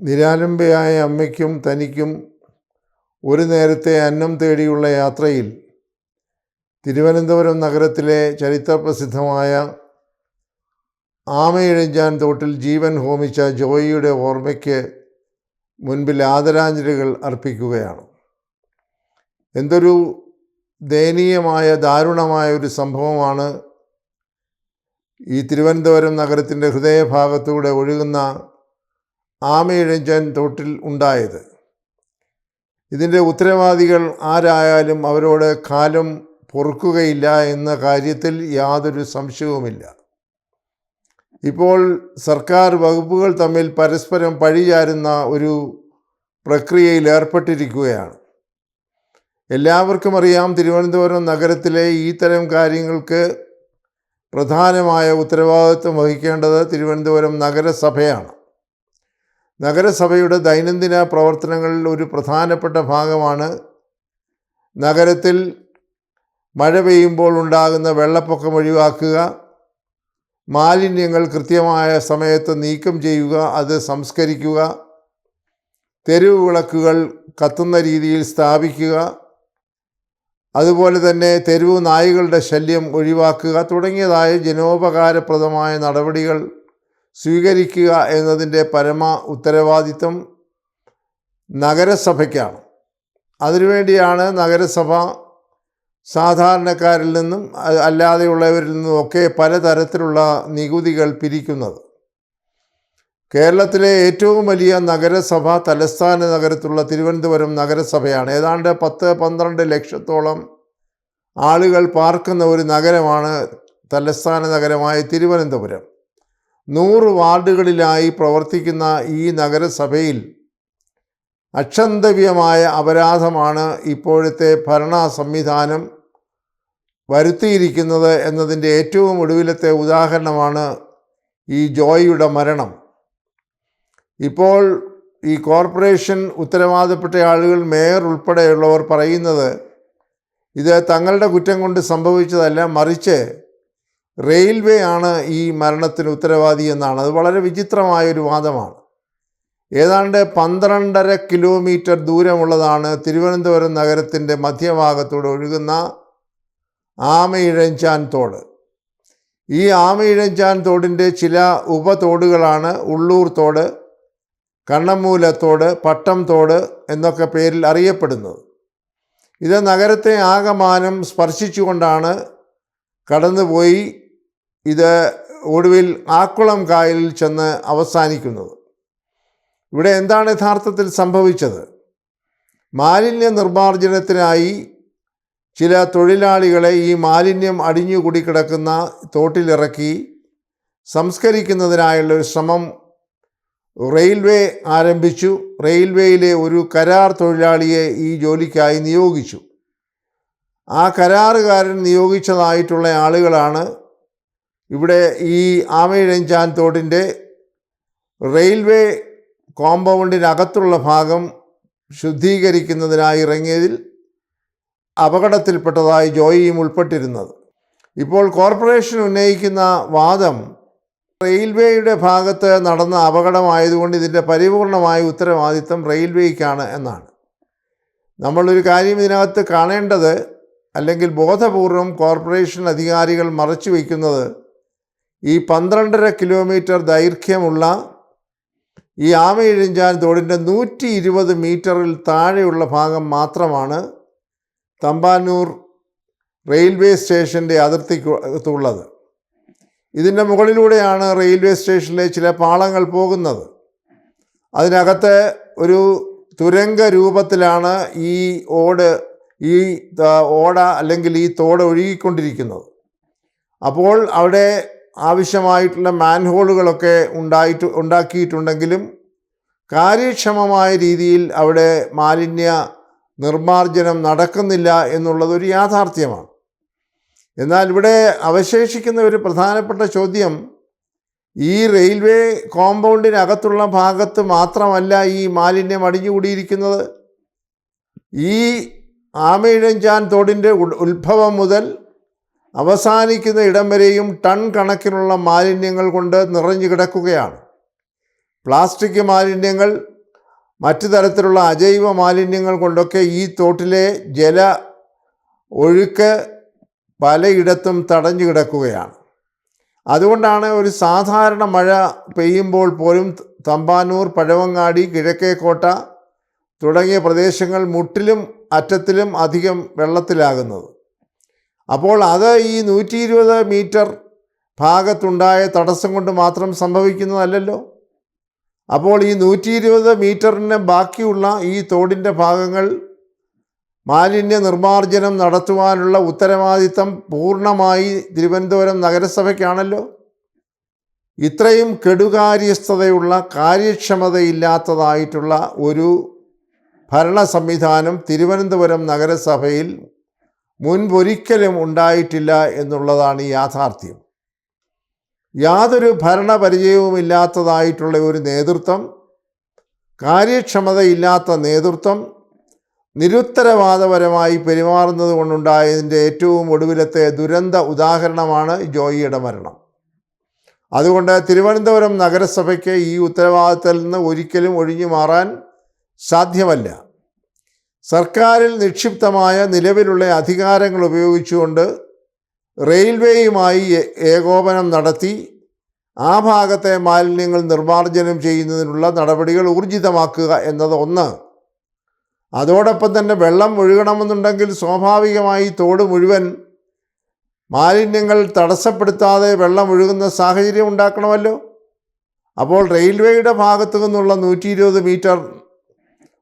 നിരാലംബയായ അമ്മയ്ക്കും തനിക്കും ഒരു നേരത്തെ അന്നം തേടിയുള്ള യാത്രയിൽ തിരുവനന്തപുരം നഗരത്തിലെ ചരിത്രപ്രസിദ്ധമായ ആമയിഴഞ്ചാൻ തോട്ടിൽ ജീവൻ ഹോമിച്ച ജോയിയുടെ ഓർമ്മയ്ക്ക് മുൻപിൽ ആദരാഞ്ജലികൾ അർപ്പിക്കുകയാണ്. എന്തൊരു ദയനീയമായ ദാരുണമായ ഒരു സംഭവമാണ് ഈ തിരുവനന്തപുരം നഗരത്തിൻ്റെ ഹൃദയഭാഗത്തൂടെ ഒഴുകുന്ന ആമയിഴഞ്ചാൻ തോട്ടിൽ ഉണ്ടായത്. ഇതിൻ്റെ ഉത്തരവാദികൾ ആരായാലും അവരോട് കാലം പൊറുക്കുകയില്ല എന്ന കാര്യത്തിൽ യാതൊരു സംശയവുമില്ല. ഇപ്പോൾ സർക്കാർ വകുപ്പുകൾ തമ്മിൽ പരസ്പരം പഴിചാരുന്ന ഒരു പ്രക്രിയയിൽ ഏർപ്പെട്ടിരിക്കുകയാണ്. എല്ലാവർക്കും അറിയാം, തിരുവനന്തപുരം നഗരത്തിലെ ഇത്തരം കാര്യങ്ങൾക്ക് പ്രധാനമായ ഉത്തരവാദിത്വം വഹിക്കേണ്ടത് തിരുവനന്തപുരം നഗരസഭയാണ്. നഗരസഭയുടെ ദൈനംദിന പ്രവർത്തനങ്ങളിൽ ഒരു പ്രധാനപ്പെട്ട ഭാഗമാണ് നഗരത്തിൽ മഴ പെയ്യുമ്പോൾ ഉണ്ടാകുന്ന വെള്ളപ്പൊക്കം ഒഴിവാക്കുക, മാലിന്യങ്ങൾ കൃത്യമായ സമയത്ത് നീക്കം ചെയ്യുക, അത് സംസ്കരിക്കുക, തെരുവ് വിളക്കുകൾ കത്തുന്ന രീതിയിൽ സ്ഥാപിക്കുക, അതുപോലെ തന്നെ തെരുവ് നായ്ക്കളുടെ ശല്യം ഒഴിവാക്കുക തുടങ്ങിയതായ ജനോപകാരപ്രദമായ നടപടികൾ സ്വീകരിക്കുക എന്നതിൻ്റെ പരമ ഉത്തരവാദിത്വം നഗരസഭയ്ക്കാണ്. അതിനുവേണ്ടിയാണ് നഗരസഭ സാധാരണക്കാരിൽ നിന്നും അല്ലാതെയുള്ളവരിൽ നിന്നും ഒക്കെ പലതരത്തിലുള്ള നികുതികൾ പിരിക്കുന്നത്. കേരളത്തിലെ ഏറ്റവും വലിയ നഗരസഭ തലസ്ഥാന നഗരത്തുള്ള തിരുവനന്തപുരം നഗരസഭയാണ്. ഏതാണ്ട് 10-12 ലക്ഷത്തോളം ആളുകൾ പാർക്കുന്ന ഒരു നഗരമാണ് തലസ്ഥാന നഗരമായ തിരുവനന്തപുരം. 100 വാർഡുകളിലായി പ്രവർത്തിക്കുന്ന ഈ നഗരസഭയിൽ അക്ഷന്തവ്യമായ അപരാധമാണ് ഇപ്പോഴത്തെ ഭരണ സംവിധാനം വരുത്തിയിരിക്കുന്നത് എന്നതിൻ്റെ ഏറ്റവും ഒടുവിലത്തെ ഉദാഹരണമാണ് ഈ ജോയിയുടെ മരണം. ഇപ്പോൾ ഈ കോർപ്പറേഷൻ ഉത്തരവാദപ്പെട്ട ആളുകൾ, മേയർ ഉൾപ്പെടെയുള്ളവർ പറയുന്നത് ഇത് തങ്ങളുടെ കുറ്റം കൊണ്ട് സംഭവിച്ചതല്ല, മറിച്ച് റെയിൽവേ ആണ് ഈ മരണത്തിന് ഉത്തരവാദി എന്നാണ്. അത് വളരെ വിചിത്രമായൊരു വാദമാണ്. ഏതാണ്ട് 12.5 കിലോമീറ്റർ ദൂരമുള്ളതാണ് തിരുവനന്തപുരം നഗരത്തിൻ്റെ മധ്യഭാഗത്തൂടെ ഒഴുകുന്ന ആമയിഴഞ്ചാൻ തോട്. ഈ ആമയിഴഞ്ചാൻ തോടിൻ്റെ ചില ഉപതോടുകളാണ് ഉള്ളൂർ തോട്, കണ്ണമ്മൂലത്തോട്, പട്ടം തോട് എന്നൊക്കെ പേരിൽ അറിയപ്പെടുന്നത്. ഇത് നഗരത്തെ ആകമാനം സ്പർശിച്ചുകൊണ്ടാണ് കടന്നുപോയി ഇത് ഒടുവിൽ ആക്കുളം കായലിൽ ചെന്ന് അവസാനിക്കുന്നത്. ഇവിടെ എന്താണ് യഥാർത്ഥത്തിൽ സംഭവിച്ചത്? മാലിന്യ നിർമ്മാർജ്ജനത്തിനായി ചില തൊഴിലാളികളെ ഈ മാലിന്യം അടിഞ്ഞുകൂടി കിടക്കുന്ന തോട്ടിലിറക്കി സംസ്കരിക്കുന്നതിനായുള്ള ഒരു ശ്രമം റെയിൽവേ ആരംഭിച്ചു. റെയിൽവേയിലെ ഒരു കരാർ തൊഴിലാളിയെ ഈ ജോലിക്കായി നിയോഗിച്ചു. ആ കരാറുകാരൻ നിയോഗിച്ചതായിട്ടുള്ള ആളുകളാണ് ഇവിടെ ഈ ആമയിഴഞ്ചാൻ തോടിൻ്റെ റെയിൽവേ കോമ്പൗണ്ടിനകത്തുള്ള ഭാഗം ശുദ്ധീകരിക്കുന്നതിനായി ഇറങ്ങിയതിൽ അപകടത്തിൽപ്പെട്ടതായി ജോയിയും ഉൾപ്പെട്ടിരുന്നത്. ഇപ്പോൾ കോർപ്പറേഷൻ ഉന്നയിക്കുന്ന വാദം റെയിൽവേയുടെ ഭാഗത്ത് നടന്ന അപകടമായതുകൊണ്ട് ഇതിൻ്റെ പരിപൂർണമായ ഉത്തരവാദിത്വം റെയിൽവേക്കാണ് എന്നാണ്. നമ്മളൊരു കാര്യം ഇതിനകത്ത് കാണേണ്ടത്, അല്ലെങ്കിൽ ബോധപൂർവം കോർപ്പറേഷൻ അധികാരികൾ മറച്ചു വയ്ക്കുന്നത്, ഈ 12.5 കിലോമീറ്റർ ദൈർഘ്യമുള്ള ഈ ആമയിഴഞ്ചാൻ തോടിൻ്റെ 120 മീറ്ററിൽ താഴെയുള്ള ഭാഗം മാത്രമാണ് തമ്പാനൂർ റെയിൽവേ സ്റ്റേഷൻ്റെ അതിർത്തിക്കുള്ളത്. ഇതിൻ്റെ മുകളിലൂടെയാണ് റെയിൽവേ സ്റ്റേഷനിലെ ചില പാളങ്ങൾ പോകുന്നത്. അതിനകത്ത് ഒരു തുരങ്ക രൂപത്തിലാണ് ഈ ഓട അല്ലെങ്കിൽ ഈ തോട് ഒഴുകിക്കൊണ്ടിരിക്കുന്നത്. അപ്പോൾ അവിടെ ആവശ്യമായിട്ടുള്ള മാൻഹോളുകളൊക്കെ ഉണ്ടാക്കിയിട്ടുണ്ടെങ്കിലും കാര്യക്ഷമമായ രീതിയിൽ അവിടെ മാലിന്യ നിർമ്മാർജ്ജനം നടക്കുന്നില്ല എന്നുള്ളതൊരു യാഥാർത്ഥ്യമാണ്. എന്നാൽ ഇവിടെ അവശേഷിക്കുന്ന ഒരു പ്രധാനപ്പെട്ട ചോദ്യം, ഈ റെയിൽവേ കോമ്പൗണ്ടിനകത്തുള്ള ഭാഗത്ത് മാത്രമല്ല ഈ മാലിന്യം അടിഞ്ഞുകൂടിയിരിക്കുന്നത്. ഈ ആമയിഴഞ്ചാൻ തോടിൻ്റെ ഉത്ഭവം മുതൽ അവസാനിക്കുന്ന ഇടം വരെയും ടൺ കണക്കിനുള്ള മാലിന്യങ്ങൾ കൊണ്ട് നിറഞ്ഞു കിടക്കുകയാണ്. പ്ലാസ്റ്റിക് മാലിന്യങ്ങൾ, മറ്റു തരത്തിലുള്ള അജൈവ മാലിന്യങ്ങൾ കൊണ്ടൊക്കെ ഈ തോട്ടിലെ ജല ഒഴുക്ക് പലയിടത്തും തടഞ്ഞു കിടക്കുകയാണ്. അതുകൊണ്ടാണ് ഒരു സാധാരണ മഴ പെയ്യുമ്പോൾ പോലും തമ്പാനൂർ, പഴവങ്ങാടി, കിഴക്കേക്കോട്ട തുടങ്ങിയ പ്രദേശങ്ങൾ മുട്ടിലും അറ്റത്തിലും അധികം വെള്ളത്തിലാകുന്നത്. അപ്പോൾ അത് ഈ 120 മീറ്റർ ഭാഗത്തുണ്ടായ തടസ്സം കൊണ്ട് മാത്രം സംഭവിക്കുന്നതല്ലല്ലോ. അപ്പോൾ ഈ 120 മീറ്ററിന് ബാക്കിയുള്ള ഈ തോടിൻ്റെ ഭാഗങ്ങൾ മാലിന്യ നിർമ്മാർജ്ജനം നടത്തുവാനുള്ള ഉത്തരവാദിത്തം പൂർണ്ണമായി തിരുവനന്തപുരം നഗരസഭയ്ക്കാണല്ലോ. ഇത്രയും കെടുകാര്യസ്ഥതയുള്ള, കാര്യക്ഷമതയില്ലാത്തതായിട്ടുള്ള ഒരു ഭരണ സംവിധാനം തിരുവനന്തപുരം നഗരസഭയിൽ മുൻപൊരിക്കലും ഉണ്ടായിട്ടില്ല എന്നുള്ളതാണ് യാഥാർത്ഥ്യം. യാതൊരു ഭരണപരിചയവുമില്ലാത്തതായിട്ടുള്ള ഒരു നേതൃത്വം, കാര്യക്ഷമതയില്ലാത്ത നേതൃത്വം, നിരുത്തരവാദപരമായി പെരുമാറുന്നത് കൊണ്ടുണ്ടായതിൻ്റെ ഏറ്റവും ഒടുവിലത്തെ ദുരന്ത ഉദാഹരണമാണ് ജോയിയുടെ മരണം. അതുകൊണ്ട് തിരുവനന്തപുരം നഗരസഭയ്ക്ക് ഈ ഉത്തരവാദിത്തത്തിൽ നിന്ന് ഒരിക്കലും ഒഴിഞ്ഞു മാറാൻ സാധ്യമല്ല. സർക്കാരിൽ നിക്ഷിപ്തമായ നിലവിലുള്ള അധികാരങ്ങൾ ഉപയോഗിച്ചുകൊണ്ട് റെയിൽവേയുമായി ഏകോപനം നടത്തി ആ ഭാഗത്തെ മാലിന്യങ്ങൾ നിർമ്മാർജ്ജനം ചെയ്യുന്നതിനുള്ള നടപടികൾ ഊർജിതമാക്കുക എന്നത് ഒന്ന്. അതോടൊപ്പം തന്നെ വെള്ളം ഒഴുകണമെന്നുണ്ടെങ്കിൽ സ്വാഭാവികമായി തോട് മുഴുവൻ മാലിന്യങ്ങൾ തടസ്സപ്പെടുത്താതെ വെള്ളം ഒഴുകുന്ന സാഹചര്യം ഉണ്ടാക്കണമല്ലോ. അപ്പോൾ റെയിൽവേയുടെ ഭാഗത്തു നിന്നുള്ള 120 മീറ്റർ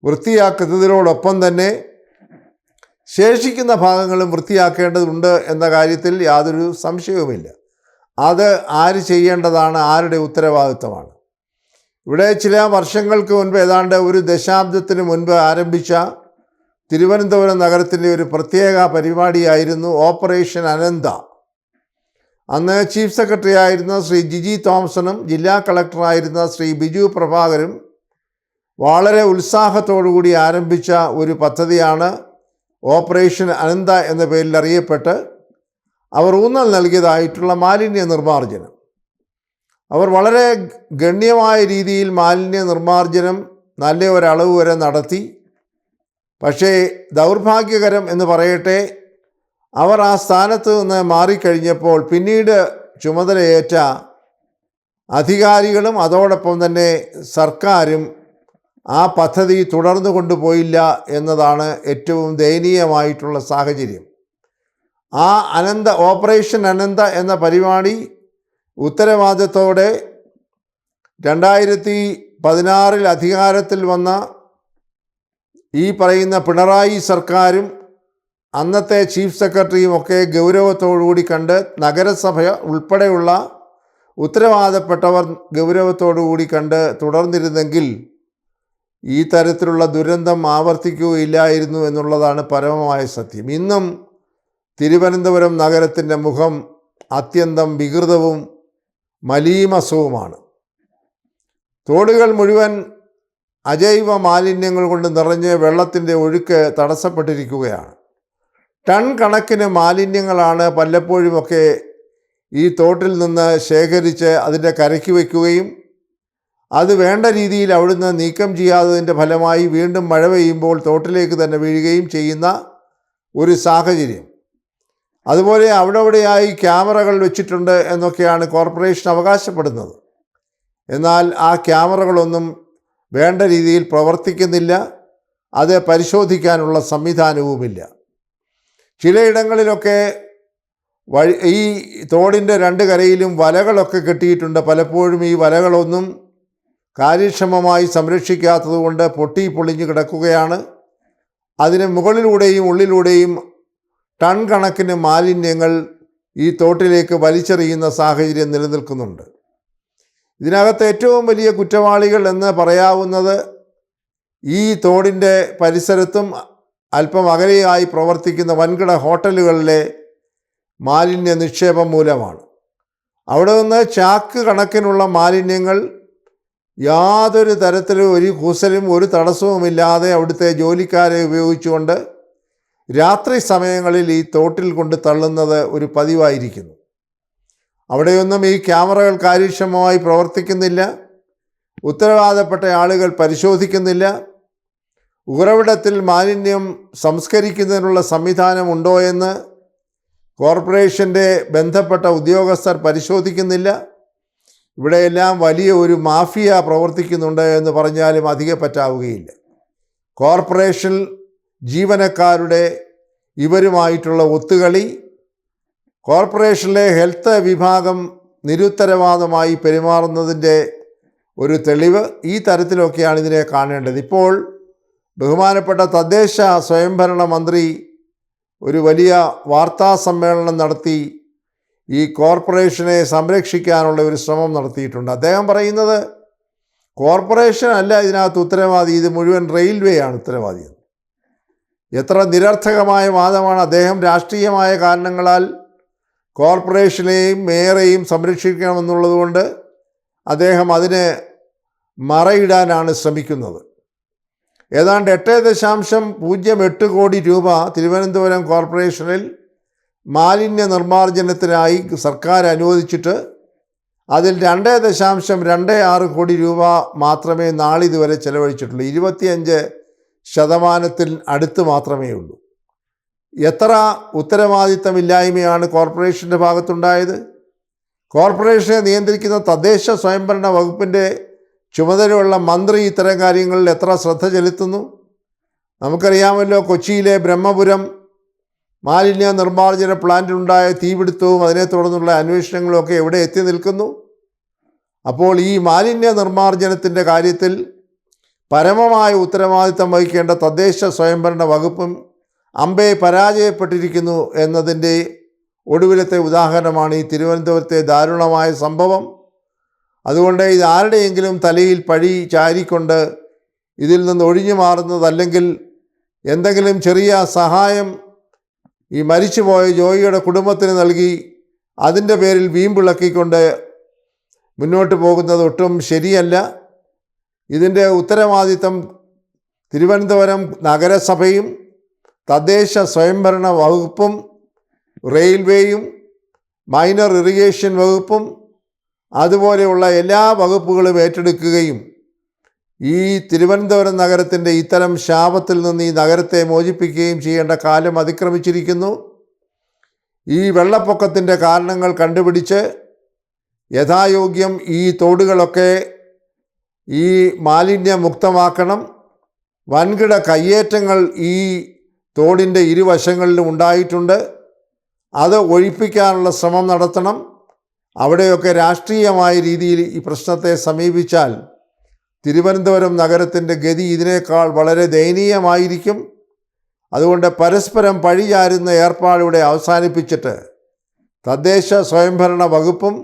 വൃത്തിയാക്കുന്നതിനോടൊപ്പം തന്നെ ശേഷിക്കുന്ന ഭാഗങ്ങളും വൃത്തിയാക്കേണ്ടതുണ്ട് എന്ന കാര്യത്തിൽ യാതൊരു സംശയവുമില്ല. അത് ആര് ചെയ്യേണ്ടതാണ്, ആരുടെ ഉത്തരവാദിത്തമാണ്? ഇവിടെ ചില വർഷങ്ങൾക്ക് മുൻപ്, ഏതാണ്ട് ഒരു ദശാബ്ദത്തിന് മുൻപ് ആരംഭിച്ച തിരുവനന്തപുരം നഗരത്തിൻ്റെ ഒരു പ്രത്യേക പരിപാടിയായിരുന്നു ഓപ്പറേഷൻ അനന്ത. അന്ന് ചീഫ് സെക്രട്ടറി ആയിരുന്ന ശ്രീ ജിജി തോംസണും ജില്ലാ കളക്ടറായിരുന്ന ശ്രീ ബിജു പ്രഭാകരും വളരെ ഉത്സാഹത്തോടുകൂടി ആരംഭിച്ച ഒരു പദ്ധതിയാണ് ഓപ്പറേഷൻ അനന്ത എന്ന പേരിൽ അറിയപ്പെട്ട് അവർ ഊന്നൽ നൽകിയതായിട്ടുള്ള മാലിന്യ നിർമ്മാർജ്ജനം. അവർ വളരെ ഗണ്യമായ രീതിയിൽ മാലിന്യ നിർമ്മാർജ്ജനം നല്ല ഒരളവ് വരെ നടത്തി. പക്ഷേ ദൗർഭാഗ്യകരം എന്ന് പറയട്ടെ, അവർ ആ സ്ഥാനത്ത് നിന്ന് മാറിക്കഴിഞ്ഞപ്പോൾ പിന്നീട് ചുമതലയേറ്റ അധികാരികളും അതോടൊപ്പം തന്നെ സർക്കാരും ആ പദ്ധതി തുടർന്നു കൊണ്ടുപോയില്ല എന്നതാണ് ഏറ്റവും ദയനീയമായിട്ടുള്ള സാഹചര്യം. ആ ഓപ്പറേഷൻ അനന്ത എന്ന പരിപാടി ഉത്തരവാദിത്തത്തോടെ 2016 അധികാരത്തിൽ വന്ന ഈ പറയുന്ന പിണറായി സർക്കാരും അന്നത്തെ ചീഫ് സെക്രട്ടറിയും ഒക്കെ ഗൗരവത്തോടുകൂടി കണ്ട്, നഗരസഭ ഉൾപ്പെടെയുള്ള ഉത്തരവാദപ്പെട്ടവർ ഗൗരവത്തോടുകൂടി കണ്ട് തുടർന്നിരുന്നെങ്കിൽ ഈ തരത്തിലുള്ള ദുരന്തം ആവർത്തിക്കുകയില്ലായിരുന്നു എന്നുള്ളതാണ് പരമമായ സത്യം. ഇന്നും തിരുവനന്തപുരം നഗരത്തിൻ്റെ മുഖം അത്യന്തം വികൃതവും മലീമസവുമാണ്. തോടുകൾ മുഴുവൻ അജൈവ മാലിന്യങ്ങൾ കൊണ്ട് നിറഞ്ഞ് വെള്ളത്തിൻ്റെ ഒഴുക്ക് തടസ്സപ്പെട്ടിരിക്കുകയാണ്. ടൺ കണക്കിന് മാലിന്യങ്ങളാണ് പലപ്പോഴുമൊക്കെ ഈ തോട്ടിൽ നിന്ന് ശേഖരിച്ച് അതിൻ്റെ കരയ്ക്ക് വയ്ക്കുകയും അത് വേണ്ട രീതിയിൽ അവിടുന്ന് നീക്കം ചെയ്യാത്തതിൻ്റെ ഫലമായി വീണ്ടും മഴ പെയ്യുമ്പോൾ തോട്ടിലേക്ക് തന്നെ വീഴുകയും ചെയ്യുന്ന ഒരു സാഹചര്യം. അതുപോലെ അവിടെയായി ക്യാമറകൾ വെച്ചിട്ടുണ്ട് എന്നൊക്കെയാണ് കോർപ്പറേഷൻ അവകാശപ്പെടുന്നത്. എന്നാൽ ആ ക്യാമറകളൊന്നും വേണ്ട രീതിയിൽ പ്രവർത്തിക്കുന്നില്ല. അത് പരിശോധിക്കാനുള്ള സംവിധാനവുമില്ല. ചിലയിടങ്ങളിലൊക്കെ ഈ തോടിൻ്റെ രണ്ട് കരയിലും വലകളൊക്കെ കെട്ടിയിട്ടുണ്ട്. പലപ്പോഴും ഈ വലകളൊന്നും കാര്യക്ഷമമായി സംരക്ഷിക്കാത്തതുകൊണ്ട് പൊട്ടി പൊളിഞ്ഞു കിടക്കുകയാണ്. അതിന് മുകളിലൂടെയും ഉള്ളിലൂടെയും ടൺ കണക്കിന് മാലിന്യങ്ങൾ ഈ തോട്ടിലേക്ക് വലിച്ചെറിയുന്ന സാഹചര്യം നിലനിൽക്കുന്നുണ്ട്. ഇതിനകത്ത് ഏറ്റവും വലിയ കുറ്റവാളികൾ എന്ന് പറയാവുന്നത് ഈ തോടിൻ്റെ പരിസരത്തും അല്പം അകലെയായി പ്രവർത്തിക്കുന്ന വൻകിട ഹോട്ടലുകളിലെ മാലിന്യ നിക്ഷേപം മൂലമാണ്. അവിടെ നിന്ന് ചാക്ക് കണക്കിനുള്ള മാലിന്യങ്ങൾ യാതൊരു തരത്തിലും ഒരു കൂസലും ഒരു തടസ്സവുമില്ലാതെ അവിടുത്തെ ജോലിക്കാരെ ഉപയോഗിച്ചുകൊണ്ട് രാത്രി സമയങ്ങളിൽ ഈ തോട്ടിൽ കൊണ്ട് തള്ളുന്നത് ഒരു പതിവായിരിക്കുന്നു. അവിടെയൊന്നും ഈ ക്യാമറകൾ കാര്യക്ഷമമായി പ്രവർത്തിക്കുന്നില്ല. ഉത്തരവാദപ്പെട്ട ആളുകൾ പരിശോധിക്കുന്നില്ല. ഉറവിടത്തിൽ മാലിന്യം സംസ്കരിക്കുന്നതിനുള്ള സംവിധാനമുണ്ടോ എന്ന് കോർപ്പറേഷൻ്റെ ബന്ധപ്പെട്ട ഉദ്യോഗസ്ഥർ പരിശോധിക്കുന്നില്ല. ഇവിടെയെല്ലാം വലിയ ഒരു മാഫിയ പ്രവർത്തിക്കുന്നുണ്ട് എന്ന് പറഞ്ഞാലും അധികം പറ്റാവുകയില്ല. കോർപ്പറേഷൻ ജീവനക്കാരുടെ ഇവരുമായിട്ടുള്ള ഒത്തുകളി, കോർപ്പറേഷനിലെ ഹെൽത്ത് വിഭാഗം നിരുത്തരവാദമായി പെരുമാറുന്നതിൻ്റെ ഒരു തെളിവ്. ഈ തരത്തിലൊക്കെയാണ് ഇതിനെ കാണേണ്ടത്. ഇപ്പോൾ ബഹുമാനപ്പെട്ട തദ്ദേശ സ്വയംഭരണ മന്ത്രി ഒരു വലിയ വാർത്താ സമ്മേളനം നടത്തി ഈ കോർപ്പറേഷനെ സംരക്ഷിക്കാനുള്ള ഒരു ശ്രമം നടത്തിയിട്ടുണ്ട്. അദ്ദേഹം പറയുന്നത് കോർപ്പറേഷൻ അല്ല ഇതിനകത്ത് ഉത്തരവാദി, ഇത് മുഴുവൻ റെയിൽവേ ആണ് ഉത്തരവാദി. എത്ര നിരർത്ഥകമായ വാദമാണ്! അദ്ദേഹം രാഷ്ട്രീയമായ കാരണങ്ങളാൽ കോർപ്പറേഷനെയും മേയറെയും സംരക്ഷിക്കണമെന്നുള്ളതുകൊണ്ട് അദ്ദേഹം അതിന് മറയിടാനാണ് ശ്രമിക്കുന്നത്. ഏതാണ്ട് 8.08 കോടി രൂപ തിരുവനന്തപുരം കോർപ്പറേഷനിൽ മാലിന്യ നിർമ്മാർജ്ജനത്തിനായി സർക്കാർ അനുവദിച്ചിട്ട് അതിൽ 2.26 കോടി രൂപ മാത്രമേ നാളിതുവരെ ചെലവഴിച്ചിട്ടുള്ളൂ. 25% അടുത്ത് മാത്രമേ ഉള്ളൂ. എത്ര ഉത്തരവാദിത്തമില്ലായ്മയാണ് കോർപ്പറേഷൻ്റെ ഭാഗത്തുണ്ടായത്! കോർപ്പറേഷനെ നിയന്ത്രിക്കുന്ന തദ്ദേശ സ്വയംഭരണ വകുപ്പിൻ്റെ ചുമതലയുള്ള മന്ത്രി ഇത്തരം കാര്യങ്ങളിൽ എത്ര ശ്രദ്ധ ചെലുത്തുന്നു? നമുക്കറിയാമല്ലോ, കൊച്ചിയിലെ ബ്രഹ്മപുരം മാലിന്യ നിർമ്മാർജ്ജന പ്ലാന്റിലുണ്ടായ തീപിടുത്തവും അതിനെ തുടർന്നുള്ള അന്വേഷണങ്ങളും ഒക്കെ എവിടെ എത്തി നിൽക്കുന്നു? അപ്പോൾ ഈ മാലിന്യ നിർമ്മാർജ്ജനത്തിൻ്റെ കാര്യത്തിൽ പരമമായ ഉത്തരവാദിത്തം വഹിക്കേണ്ട തദ്ദേശ സ്വയംഭരണ വകുപ്പും അമ്പേ പരാജയപ്പെട്ടിരിക്കുന്നു എന്നതിൻ്റെ ഒടുവിലത്തെ ഉദാഹരണമാണ് ഈ തിരുവനന്തപുരത്തെ ദാരുണമായ സംഭവം. അതുകൊണ്ട് ഇത് ആരുടെയെങ്കിലും തലയിൽ പഴി ചാരിക്കൊണ്ട് ഇതിൽ നിന്ന് ഒഴിഞ്ഞു മാറുന്നതല്ലെങ്കിൽ എന്തെങ്കിലും ചെറിയ സഹായം ഈ മരിച്ചുപോയ ജോയിയുടെ കുടുംബത്തിന് നൽകി അതിൻ്റെ പേരിൽ വീമ്പിളക്കിക്കൊണ്ട് മുന്നോട്ട് പോകുന്നത് ഒട്ടും ശരിയല്ല. ഇതിൻ്റെ ഉത്തരവാദിത്തം തിരുവനന്തപുരം നഗരസഭയും തദ്ദേശ സ്വയംഭരണ വകുപ്പും റെയിൽവേയും മൈനർ ഇറിഗേഷൻ വകുപ്പും അതുപോലെയുള്ള എല്ലാ വകുപ്പുകളും ഏറ്റെടുക്കുകയും ഈ തിരുവനന്തപുരം നഗരത്തിൻ്റെ ഇത്തരം ശാപത്തിൽ നിന്ന് ഈ നഗരത്തെ മോചിപ്പിക്കുകയും ചെയ്യേണ്ട കാലം അതിക്രമിച്ചിരിക്കുന്നു. ഈ വെള്ളപ്പൊക്കത്തിൻ്റെ കാരണങ്ങൾ കണ്ടുപിടിച്ച് യഥായോഗ്യം ഈ തോടുകളൊക്കെ ഈ മാലിന്യമുക്തമാക്കണം. വൻകിട കയ്യേറ്റങ്ങൾ ഈ തോടിൻ്റെ ഇരുവശങ്ങളിലും ഉണ്ടായിട്ടുണ്ട്. അത് ഒഴിപ്പിക്കാനുള്ള ശ്രമം നടത്തണം. അവിടെയൊക്കെ രാഷ്ട്രീയമായ രീതിയിൽ ഈ പ്രശ്നത്തെ സമീപിച്ചാൽ തിരുവനന്തപുരം നഗരത്തിൻ്റെ ഗതി ഇതിനേക്കാൾ വളരെ ദയനീയമായിരിക്കും. അതുകൊണ്ട് പരസ്പരം പഴിചാരുന്ന ഏർപ്പാടിവിടെ അവസാനിപ്പിച്ചിട്ട് തദ്ദേശ സ്വയംഭരണ വകുപ്പും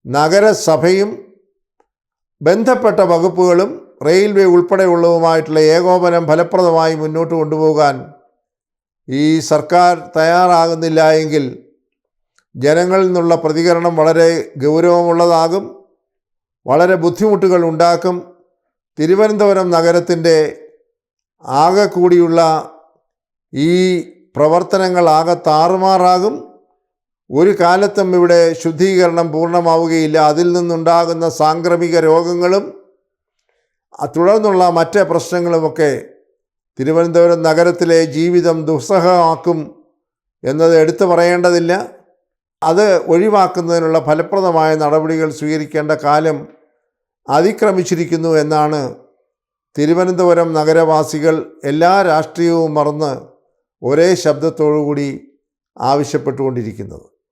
നഗരസഭയും ബന്ധപ്പെട്ട വകുപ്പുകളും റെയിൽവേ ഉൾപ്പെടെയുള്ളതുമായിട്ടുള്ള ഏകോപനം ഫലപ്രദമായി മുന്നോട്ട് കൊണ്ടുപോകാൻ ഈ സർക്കാർ തയ്യാറാകുന്നില്ല എങ്കിൽ ജനങ്ങളിൽ നിന്നുള്ള പ്രതികരണം വളരെ ഗൗരവമുള്ളതാകും, വളരെ ബുദ്ധിമുട്ടുകൾ ഉണ്ടാക്കും. തിരുവനന്തപുരം നഗരത്തിൻ്റെ ആകെ കൂടിയുള്ള ഈ പ്രവർത്തനങ്ങൾ ആകെ താറുമാറാകും. ഒരു കാലത്തും ഇവിടെ ശുദ്ധീകരണം പൂർണ്ണമാവുകയില്ല. അതിൽ നിന്നുണ്ടാകുന്ന സാംക്രമിക രോഗങ്ങളും തുടർന്നുള്ള മറ്റ് പ്രശ്നങ്ങളുമൊക്കെ തിരുവനന്തപുരം നഗരത്തിലെ ജീവിതം ദുസ്സഹമാക്കും എന്നത് എടുത്തു പറയേണ്ടതില്ല. അത് ഒഴിവാക്കുന്നതിനുള്ള ഫലപ്രദമായ നടപടികൾ സ്വീകരിക്കേണ്ട കാലം അതിക്രമിച്ചിരിക്കുന്നു എന്നാണ് തിരുവനന്തപുരം നഗരവാസികൾ എല്ലാ രാഷ്ട്രീയവും മറന്ന് ഒരേ ശബ്ദത്തോടു കൂടി ആവശ്യപ്പെട്ടുകൊണ്ടിരിക്കുന്നത്.